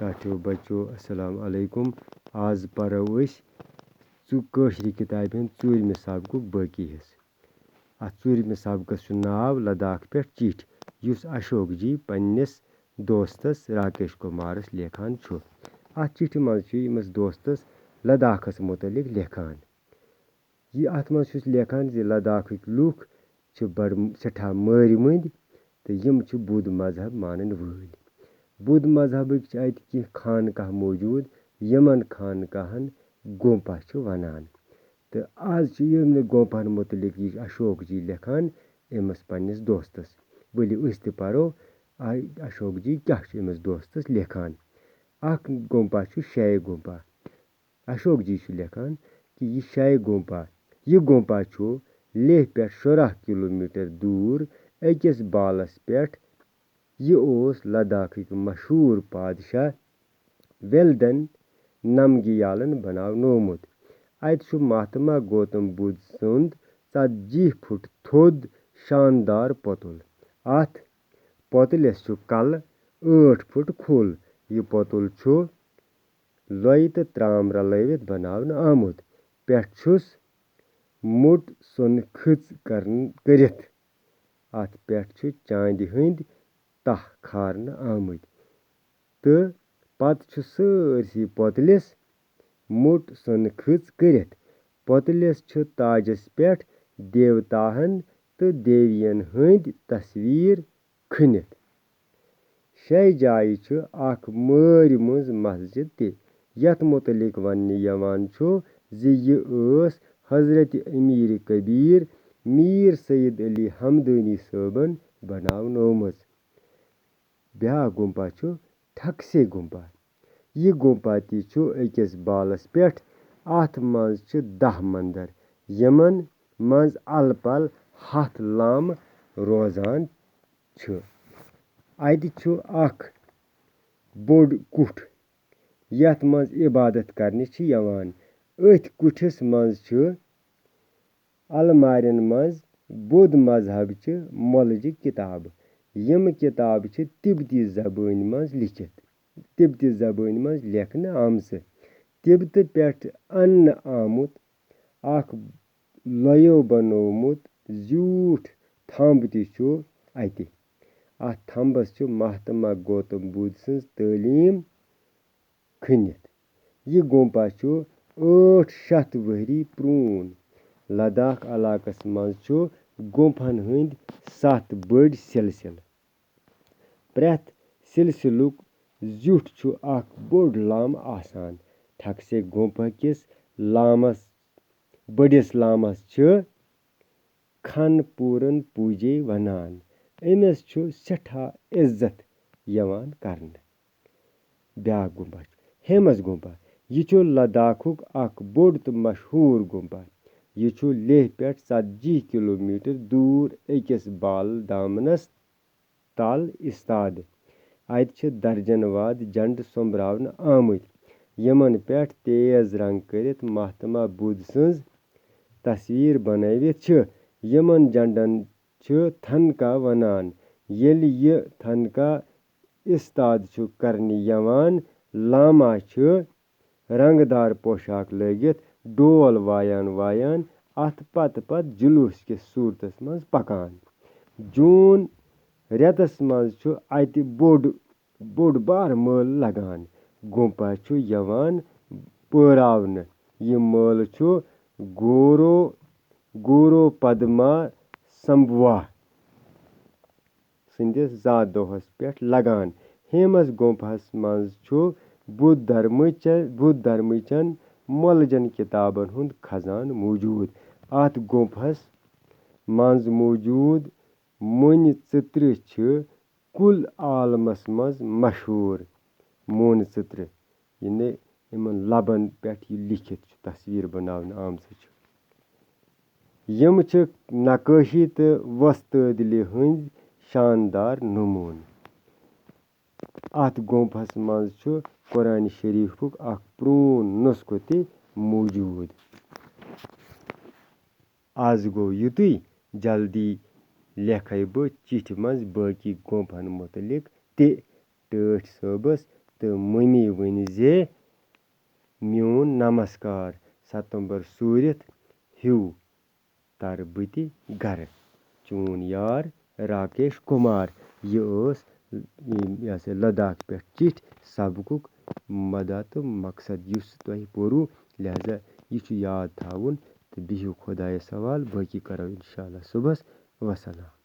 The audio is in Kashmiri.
टाठियों बच्चों अस्सलाम वालेकुम। आज पढ़ो कशरी किताब हंद 4 सबक बाकी हिस्स। अत 4 सबकस नाव लद्दाख पे चिठ युस अशोक जी पन्निस दोस्तस राकेश कुमारस लेखान छु। अत चिठ मज यमिस दोस्तस लद्दाखस मुतलिक लेखान। यह अत मज लेखान जि लद्दाख लूख बड़ सठा मारिमंद तो यम बुद्ध मजहब मानन वल। बुद्ध मजहबक कह खानकाह मौजूद यमन खानकाहन गोंपा वनान। तो आज यम गोंपन मुतलिक अशोक जी लेखान अमस पन्निस दोस्तस। वलियो अस ति परो अशोक जी क्या अमस दोस्तस लेखान। अख गोंपा शाय गोंपा। अशोक जी लेखान कि यह शाय गोंपा लेह पे 16 किलोमीटर दूर अकिस बालस पे। यह लद्दाख मशहूर बादशाह वेलदन नमगियालन बनावनोमुत। अत महात्मा गौतम बुद्ध सुंद 40 फुट थोद शानदार पोतुल। अत पोतलस कल 8 फुट खोल। यह पोतुल लोय तो त्राम रलवित बनावन आमुत। पेठुस मोट सुन खच करित। अत पे चांदी हंद तह खारन आमुत। तो पत सरसी पोतलिस मोट सुन खच करित। पोतलिस ताजस पे देवताहन तो देवियन हंद तस्वीर खनित। शाय जाय अख मार मज मस्जिद ते यथ मुतलिक वन यवान जि यह हजरत अमीर कबीर मीर सैयद अली हमदनी सबन बनावनोमस। ब्या गुंपा ठकसे गुंपा। यह गुंपा ती अकिस बालस पे। अत मज 10 मंदिर यमन मज अल पल 7 लाम रोजान। अत अख बोड़ कुठ यथ मज इबादत करने यवान। अथ कुठस मज अलमारियन मज बुद्ध मजहब मोलज किताब। यम किताब तिब्बती जबान मज लिखित। तिब्बती जबान मज लेखन आमस। तिब्बत पे अन्न आमुत अख लोयो बनोमुत ज्यूठ थंब ति अत। अत थंबस महात्मा गौतम बुद्ध सज तालीम खनित। यह गोंपा 800 वहरी प्रून। लद्दाख इलाकस मज गोंपन हंद 7 बड़ सिलसिल। प्रेथ सिलसिलुक ज्यूठ अख बोड़ लाम आसान। ठकसे गोंपा किस बड़िस लामस खन पूरन पूजे वनान। अमस सठा इज्जत यवान करन। ब्या गुंपा हेमस गुंपा। यह लद्दाखुक अख बोड़ तो मशहूर गुंपा। यह लेह पे 40 किलोमीटर दूर अकिस बाल दामनस तल इस्ताद। अत दर्जन वाद झंड सोमब्रावन आमुत यमन पे तेज रंग करित महात्मा बुद्ध सज तस्वीर बनवित। यमन झंडन थनका वनान। येल यह थनका इस्ताद करने यवान लामा रंगदार पोशाक लगित डोल वायान वायान अथ पत जुलूस किस सूरतस मज पकान। जून रेतस मज अत बोड़ बार मेल लगान। गोंपा यवान परावन। यह मेल गोरो पदमा संभवा संदिस जा दोहस पे लगान। हेमस गोंपस मज बुद्ध धर्मचन मोलजन किताबन हुंद खजान मौजूद। अत गोंपस मज मौजूद मोन चित्र कुल आलमस मज मशहूर। मोन चित्र इन लबन पे लिखित तस्वीर बनावन आमस। यम नक्काशी तो वस्तदली हंद शानदार नमून। अत गोंपस मज कुरान शरीफुक अख प्रून नुस्खो ते मौजूद। आज गो युतुई जल्दी लेख बह चिठ मज बाकी गोंपन मुतलिक ते टाठ सबस تہٕ مٔمی ؤنۍ زِ میون نمسکار ستمبر سوٗرِتھ ہیوٗ ترٕ بہٕ تہِ گرٕ چون یار راکیش کُمار. یہِ ٲس یہِ ہسا لداخ پٮ۪ٹھ چِٹھۍ سبقُک مدہ تہٕ مقصد یُس تۄہہِ پوٚروٕ لہذا یہِ چھُ یاد تھاوُن تہٕ بِہِو خۄدایس حوالہٕ باقٕے کرو انشاء اللہ صُبحس. وسلام.